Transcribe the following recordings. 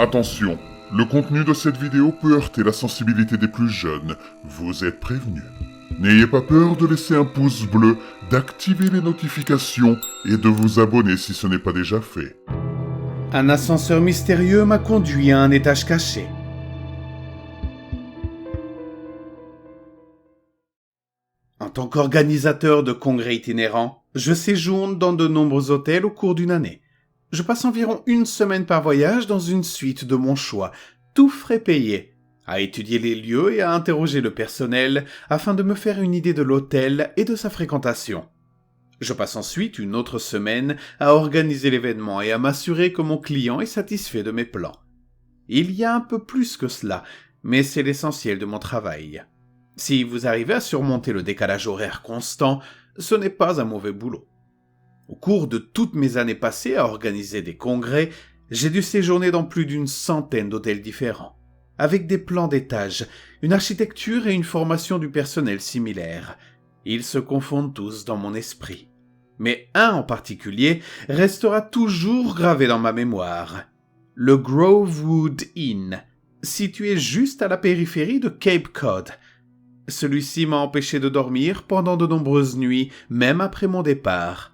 Attention, le contenu de cette vidéo peut heurter la sensibilité des plus jeunes. Vous êtes prévenus. N'ayez pas peur de laisser un pouce bleu, d'activer les notifications et de vous abonner si ce n'est pas déjà fait. Un ascenseur mystérieux m'a conduit à un étage caché. En tant qu'organisateur de congrès itinérants, je séjourne dans de nombreux hôtels au cours d'une année. Je passe environ une semaine par voyage dans une suite de mon choix, tout frais payé, à étudier les lieux et à interroger le personnel afin de me faire une idée de l'hôtel et de sa fréquentation. Je passe ensuite une autre semaine à organiser l'événement et à m'assurer que mon client est satisfait de mes plans. Il y a un peu plus que cela, mais c'est l'essentiel de mon travail. Si vous arrivez à surmonter le décalage horaire constant, ce n'est pas un mauvais boulot. Au cours de toutes mes années passées à organiser des congrès, j'ai dû séjourner dans plus d'une centaine d'hôtels différents, avec des plans d'étage, une architecture et une formation du personnel similaires. Ils se confondent tous dans mon esprit. Mais un en particulier restera toujours gravé dans ma mémoire. Le Grovewood Inn, situé juste à la périphérie de Cape Cod. Celui-ci m'a empêché de dormir pendant de nombreuses nuits, même après mon départ.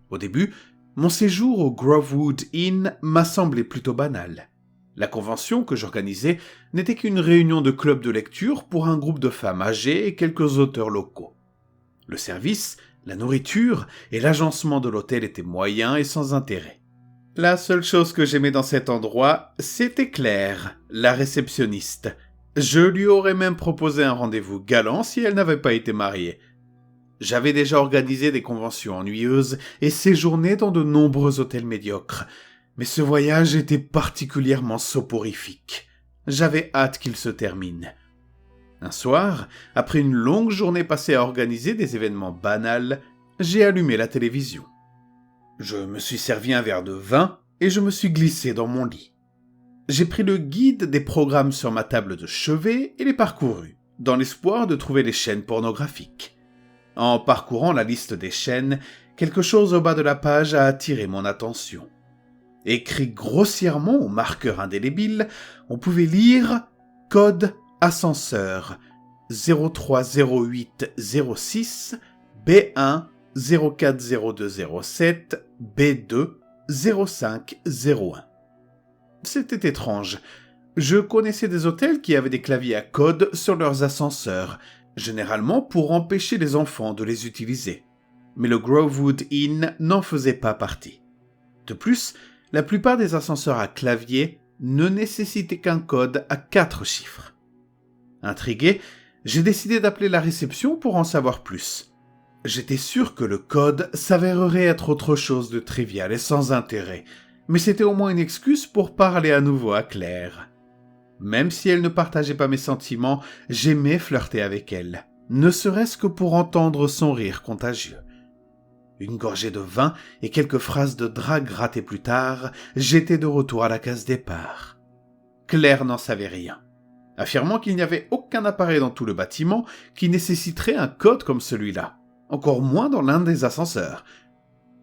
Au début, mon séjour au Grovewood Inn m'a semblé plutôt banal. La convention que j'organisais n'était qu'une réunion de club de lecture pour un groupe de femmes âgées et quelques auteurs locaux. Le service, la nourriture et l'agencement de l'hôtel étaient moyens et sans intérêt. La seule chose que j'aimais dans cet endroit, c'était Claire, la réceptionniste. Je lui aurais même proposé un rendez-vous galant si elle n'avait pas été mariée. J'avais déjà organisé des conventions ennuyeuses et séjourné dans de nombreux hôtels médiocres, mais ce voyage était particulièrement soporifique. J'avais hâte qu'il se termine. Un soir, après une longue journée passée à organiser des événements banals, j'ai allumé la télévision. Je me suis servi un verre de vin et je me suis glissé dans mon lit. J'ai pris le guide des programmes sur ma table de chevet et l'ai parcouru, dans l'espoir de trouver les chaînes pornographiques. En parcourant la liste des chaînes, quelque chose au bas de la page a attiré mon attention. Écrit grossièrement au marqueur indélébile, on pouvait lire « Code ascenseur 030806 B1 040207 B2 0501 ». C'était étrange. Je connaissais des hôtels qui avaient des claviers à code sur leurs ascenseurs, généralement pour empêcher les enfants de les utiliser. Mais le Grovewood Inn n'en faisait pas partie. De plus, la plupart des ascenseurs à clavier ne nécessitaient qu'un code à 4 chiffres. Intrigué, j'ai décidé d'appeler la réception pour en savoir plus. J'étais sûr que le code s'avérerait être autre chose de trivial et sans intérêt, mais c'était au moins une excuse pour parler à nouveau à Claire. Même si elle ne partageait pas mes sentiments, j'aimais flirter avec elle, ne serait-ce que pour entendre son rire contagieux. Une gorgée de vin et quelques phrases de drague grattées plus tard, j'étais de retour à la case départ. Claire n'en savait rien, affirmant qu'il n'y avait aucun appareil dans tout le bâtiment qui nécessiterait un code comme celui-là, encore moins dans l'un des ascenseurs.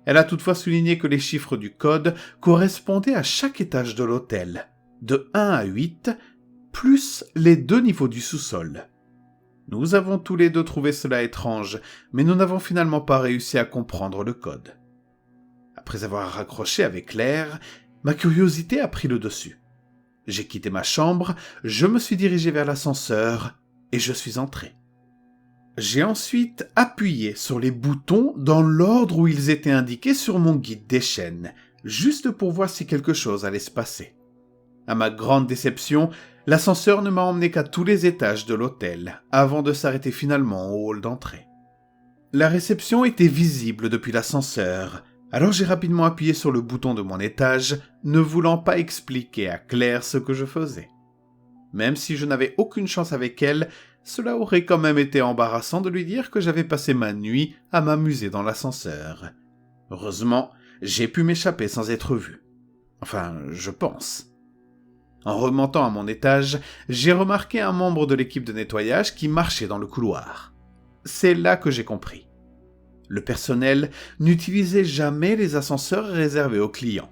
Elle a toutefois souligné que les chiffres du code correspondaient à chaque étage de l'hôtel, de 1 à 8, plus les 2 niveaux du sous-sol. Nous avons tous les deux trouvé cela étrange, mais nous n'avons finalement pas réussi à comprendre le code. Après avoir raccroché avec Claire, ma curiosité a pris le dessus. J'ai quitté ma chambre, je me suis dirigé vers l'ascenseur et je suis entré. J'ai ensuite appuyé sur les boutons dans l'ordre où ils étaient indiqués sur mon guide des chaînes, juste pour voir si quelque chose allait se passer. À ma grande déception, l'ascenseur ne m'a emmené qu'à tous les étages de l'hôtel, avant de s'arrêter finalement au hall d'entrée. La réception était visible depuis l'ascenseur, alors j'ai rapidement appuyé sur le bouton de mon étage, ne voulant pas expliquer à Claire ce que je faisais. Même si je n'avais aucune chance avec elle, cela aurait quand même été embarrassant de lui dire que j'avais passé ma nuit à m'amuser dans l'ascenseur. Heureusement, j'ai pu m'échapper sans être vu. Enfin, je pense. En remontant à mon étage, j'ai remarqué un membre de l'équipe de nettoyage qui marchait dans le couloir. C'est là que j'ai compris. Le personnel n'utilisait jamais les ascenseurs réservés aux clients.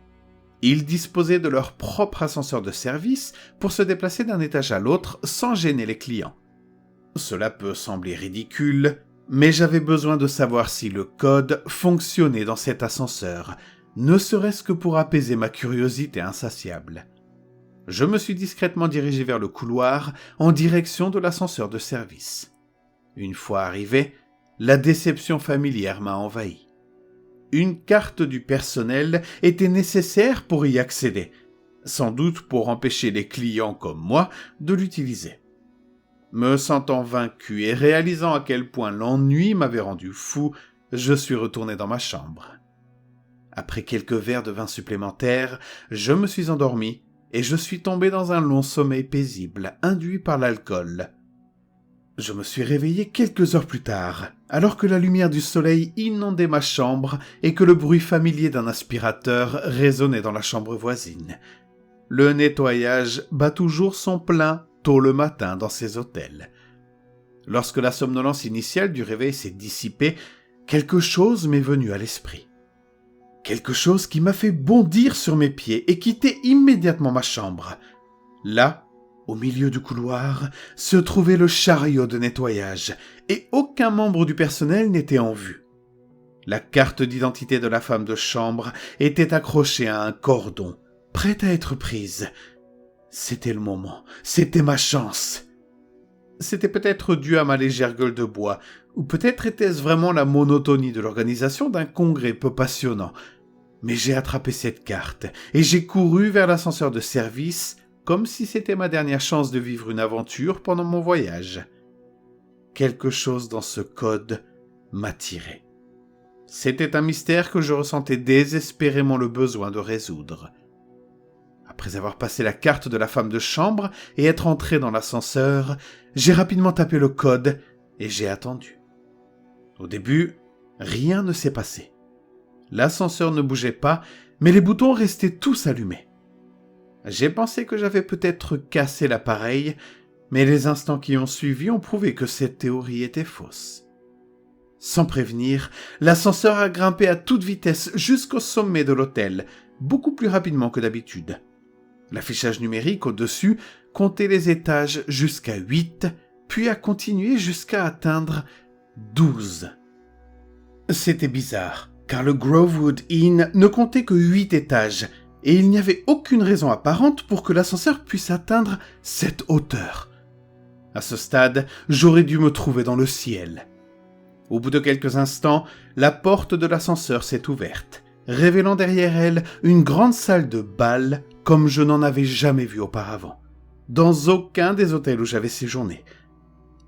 Ils disposaient de leur propre ascenseur de service pour se déplacer d'un étage à l'autre sans gêner les clients. Cela peut sembler ridicule, mais j'avais besoin de savoir si le code fonctionnait dans cet ascenseur, ne serait-ce que pour apaiser ma curiosité insatiable. Je me suis discrètement dirigé vers le couloir en direction de l'ascenseur de service. Une fois arrivé, la déception familière m'a envahi. Une carte du personnel était nécessaire pour y accéder, sans doute pour empêcher les clients comme moi de l'utiliser. Me sentant vaincu et réalisant à quel point l'ennui m'avait rendu fou, je suis retourné dans ma chambre. Après quelques verres de vin supplémentaires, je me suis endormi et je suis tombé dans un long sommeil paisible induit par l'alcool. Je me suis réveillé quelques heures plus tard, alors que la lumière du soleil inondait ma chambre et que le bruit familier d'un aspirateur résonnait dans la chambre voisine. Le nettoyage bat toujours son plein tôt le matin dans ces hôtels. Lorsque la somnolence initiale du réveil s'est dissipée, quelque chose m'est venu à l'esprit. Quelque chose qui m'a fait bondir sur mes pieds et quitter immédiatement ma chambre. Là, au milieu du couloir, se trouvait le chariot de nettoyage, et aucun membre du personnel n'était en vue. La carte d'identité de la femme de chambre était accrochée à un cordon, prête à être prise. C'était le moment, c'était ma chance. C'était peut-être dû à ma légère gueule de bois, ou peut-être était-ce vraiment la monotonie de l'organisation d'un congrès peu passionnant. Mais j'ai attrapé cette carte, et j'ai couru vers l'ascenseur de service, comme si c'était ma dernière chance de vivre une aventure pendant mon voyage. Quelque chose dans ce code m'attirait. C'était un mystère que je ressentais désespérément le besoin de résoudre. Après avoir passé la carte de la femme de chambre et être entré dans l'ascenseur, j'ai rapidement tapé le code et j'ai attendu. Au début, rien ne s'est passé. L'ascenseur ne bougeait pas, mais les boutons restaient tous allumés. J'ai pensé que j'avais peut-être cassé l'appareil, mais les instants qui ont suivi ont prouvé que cette théorie était fausse. Sans prévenir, l'ascenseur a grimpé à toute vitesse jusqu'au sommet de l'hôtel, beaucoup plus rapidement que d'habitude. L'affichage numérique au-dessus comptait les étages jusqu'à 8, puis a continué jusqu'à atteindre 12. C'était bizarre, car le Grovewood Inn ne comptait que 8 étages, et il n'y avait aucune raison apparente pour que l'ascenseur puisse atteindre cette hauteur. À ce stade, j'aurais dû me trouver dans le ciel. Au bout de quelques instants, la porte de l'ascenseur s'est ouverte, révélant derrière elle une grande salle de bal comme je n'en avais jamais vu auparavant, dans aucun des hôtels où j'avais séjourné.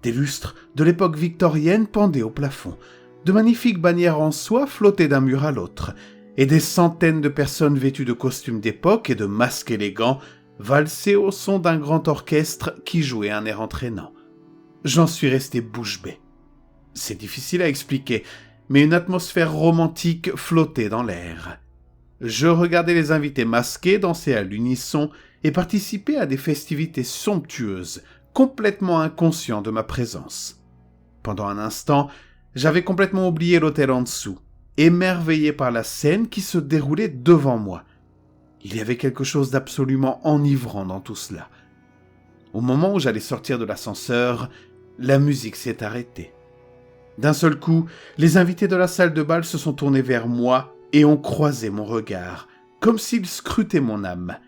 Des lustres de l'époque victorienne pendaient au plafond, de magnifiques bannières en soie flottaient d'un mur à l'autre, et des centaines de personnes vêtues de costumes d'époque et de masques élégants valsaient au son d'un grand orchestre qui jouait un air entraînant. J'en suis resté bouche bée. C'est difficile à expliquer, mais une atmosphère romantique flottait dans l'air. Je regardais les invités masqués danser à l'unisson et participer à des festivités somptueuses, complètement inconscient de ma présence. Pendant un instant, j'avais complètement oublié l'hôtel en dessous, émerveillé par la scène qui se déroulait devant moi. Il y avait quelque chose d'absolument enivrant dans tout cela. Au moment où j'allais sortir de l'ascenseur, la musique s'est arrêtée. D'un seul coup, les invités de la salle de bal se sont tournés vers moi et ont croisé mon regard, comme s'ils scrutaient mon âme.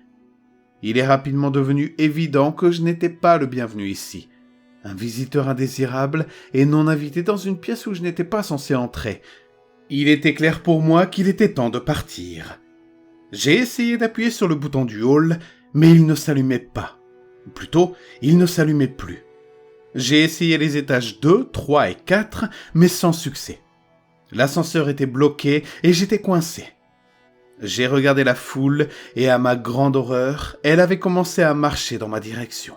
Il est rapidement devenu évident que je n'étais pas le bienvenu ici. Un visiteur indésirable et non invité dans une pièce où je n'étais pas censé entrer. Il était clair pour moi qu'il était temps de partir. J'ai essayé d'appuyer sur le bouton du hall, mais il ne s'allumait pas. Ou plutôt, il ne s'allumait plus. J'ai essayé les étages 2, 3 et 4, mais sans succès. L'ascenseur était bloqué et j'étais coincé. J'ai regardé la foule et à ma grande horreur, elle avait commencé à marcher dans ma direction.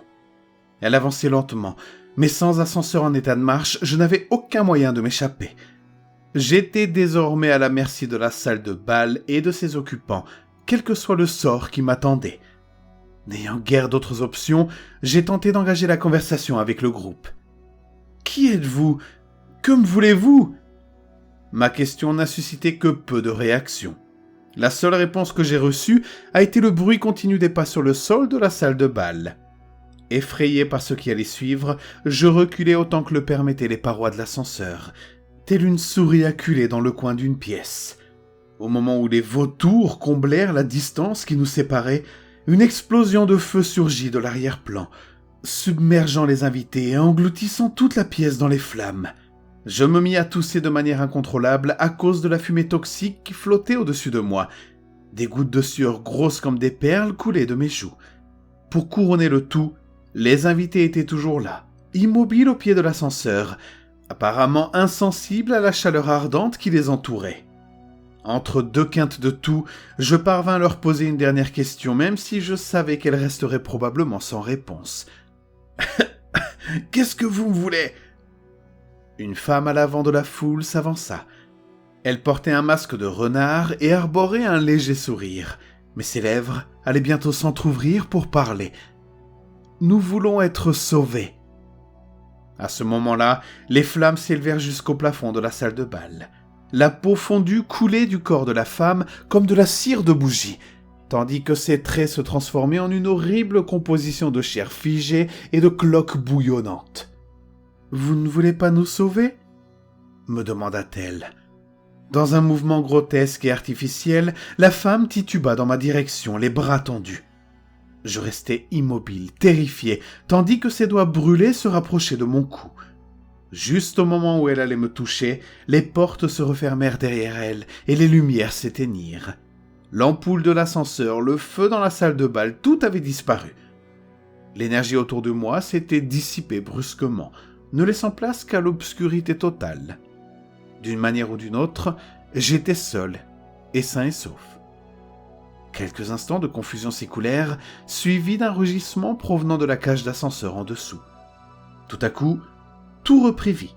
Elle avançait lentement, mais sans ascenseur en état de marche, je n'avais aucun moyen de m'échapper. J'étais désormais à la merci de la salle de bal et de ses occupants, quel que soit le sort qui m'attendait. N'ayant guère d'autres options, j'ai tenté d'engager la conversation avec le groupe. « Qui êtes-vous ? Que me voulez-vous » Ma question n'a suscité que peu de réactions. La seule réponse que j'ai reçue a été le bruit continu des pas sur le sol de la salle de bal. Effrayé par ce qui allait suivre, je reculai autant que le permettaient les parois de l'ascenseur, telle une souris acculée dans le coin d'une pièce. Au moment où les vautours comblèrent la distance qui nous séparait, une explosion de feu surgit de l'arrière-plan, submergeant les invités et engloutissant toute la pièce dans les flammes. Je me mis à tousser de manière incontrôlable à cause de la fumée toxique qui flottait au-dessus de moi. Des gouttes de sueur grosses comme des perles coulaient de mes joues. Pour couronner le tout, les invités étaient toujours là, immobiles au pied de l'ascenseur, apparemment insensibles à la chaleur ardente qui les entourait. Entre deux quintes de tout, je parvins à leur poser une dernière question, même si je savais qu'elle resterait probablement sans réponse. « Qu'est-ce que vous voulez ?» Une femme à l'avant de la foule s'avança. Elle portait un masque de renard et arborait un léger sourire, mais ses lèvres allaient bientôt s'entr'ouvrir pour parler. « Nous voulons être sauvés. » À ce moment-là, les flammes s'élevèrent jusqu'au plafond de la salle de bal. La peau fondue coulait du corps de la femme comme de la cire de bougie, tandis que ses traits se transformaient en une horrible composition de chair figée et de cloques bouillonnantes. « Vous ne voulez pas nous sauver ?» me demanda-t-elle. Dans un mouvement grotesque et artificiel, la femme tituba dans ma direction, les bras tendus. Je restai immobile, terrifié, tandis que ses doigts brûlés se rapprochaient de mon cou. Juste au moment où elle allait me toucher, les portes se refermèrent derrière elle et les lumières s'éteignirent. L'ampoule de l'ascenseur, le feu dans la salle de bal, tout avait disparu. L'énergie autour de moi s'était dissipée brusquement, ne laissant place qu'à l'obscurité totale. D'une manière ou d'une autre, j'étais seul, et sain et sauf. Quelques instants de confusion s'écoulèrent, suivis d'un rugissement provenant de la cage d'ascenseur en dessous. Tout à coup, tout reprit vie,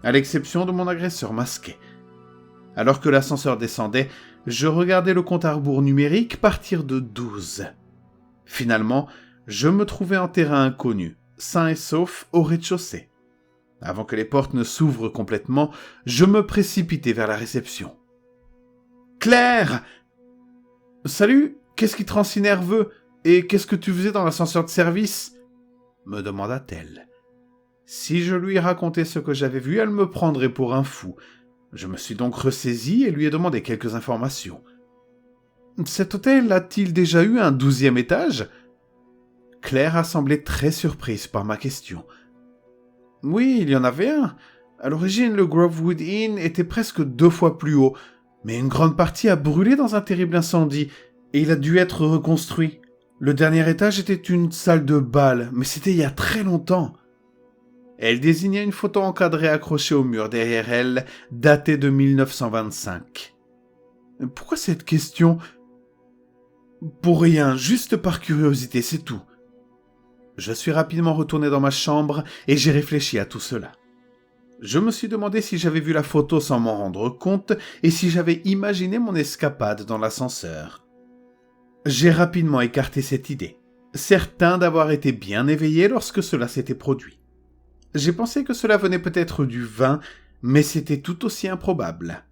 à l'exception de mon agresseur masqué. Alors que l'ascenseur descendait, je regardais le compte à rebours numérique partir de 12. Finalement, je me trouvais en terrain inconnu, sain et sauf au rez-de-chaussée. Avant que les portes ne s'ouvrent complètement, je me précipitai vers la réception. « Claire !»« Salut, qu'est-ce qui te rend si nerveux ? Et qu'est-ce que tu faisais dans l'ascenseur de service ?» me demanda-t-elle. Si je lui racontais ce que j'avais vu, elle me prendrait pour un fou. Je me suis donc ressaisi et lui ai demandé quelques informations. « Cet hôtel a-t-il déjà eu un 12e étage ?» Claire a semblé très surprise par ma question. « Oui, il y en avait un. À l'origine, le Grovewood Inn était presque 2 fois plus haut, mais une grande partie a brûlé dans un terrible incendie, et il a dû être reconstruit. Le dernier étage était une salle de bal, mais c'était il y a très longtemps. » Elle désigna une photo encadrée accrochée au mur derrière elle, datée de 1925. « Pourquoi cette question ? » ?»« Pour rien, juste par curiosité, c'est tout. » Je suis rapidement retourné dans ma chambre et j'ai réfléchi à tout cela. Je me suis demandé si j'avais vu la photo sans m'en rendre compte et si j'avais imaginé mon escapade dans l'ascenseur. J'ai rapidement écarté cette idée, certain d'avoir été bien éveillé lorsque cela s'était produit. J'ai pensé que cela venait peut-être du vin, mais c'était tout aussi improbable.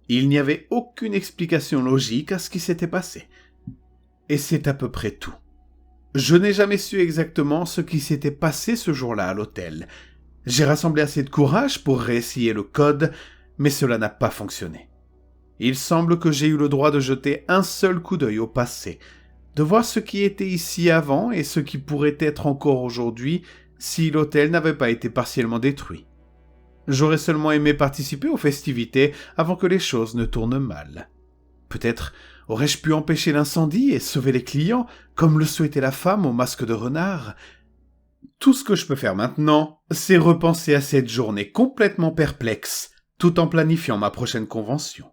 Il n'y avait aucune explication logique à ce qui s'était passé. Et c'est à peu près tout. Je n'ai jamais su exactement ce qui s'était passé ce jour-là à l'hôtel. J'ai rassemblé assez de courage pour réessayer le code, mais cela n'a pas fonctionné. Il semble que j'ai eu le droit de jeter un seul coup d'œil au passé, de voir ce qui était ici avant et ce qui pourrait être encore aujourd'hui si l'hôtel n'avait pas été partiellement détruit. J'aurais seulement aimé participer aux festivités avant que les choses ne tournent mal. Peut-être aurais-je pu empêcher l'incendie et sauver les clients, comme le souhaitait la femme au masque de renard. Tout ce que je peux faire maintenant, c'est repenser à cette journée complètement perplexe, tout en planifiant ma prochaine convention.